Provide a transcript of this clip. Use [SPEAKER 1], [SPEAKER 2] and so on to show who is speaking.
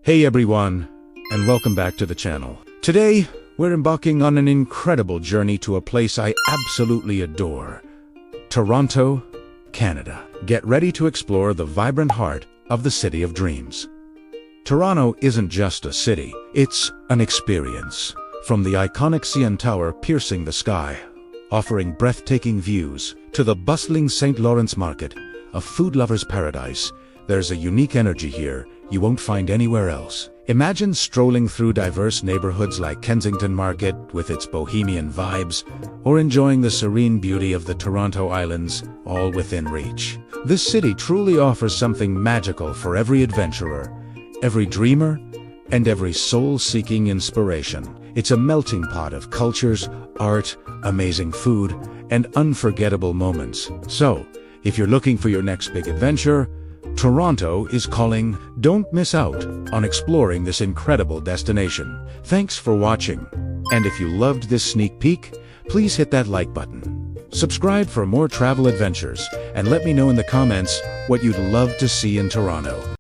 [SPEAKER 1] Hey everyone, and welcome back to the channel. Today, we're embarking on an incredible journey to a place I absolutely adore. Toronto, Canada. Get ready to explore the vibrant heart of the City of Dreams. Toronto isn't just a city, it's an experience. From the iconic CN Tower piercing the sky, offering breathtaking views, to the bustling St. Lawrence Market, a food lover's paradise, there's a unique energy here you won't find anywhere else. Imagine strolling through diverse neighborhoods like Kensington Market with its bohemian vibes, or enjoying the serene beauty of the Toronto Islands, all within reach. This city truly offers something magical for every adventurer, every dreamer, and every soul-seeking inspiration. It's a melting pot of cultures, art, amazing food, and unforgettable moments. So, if you're looking for your next big adventure, Toronto is calling. Don't miss out on exploring this incredible destination. Thanks for watching. And if you loved this sneak peek, please hit that like button. Subscribe for more travel adventures, and let me know in the comments what you'd love to see in Toronto.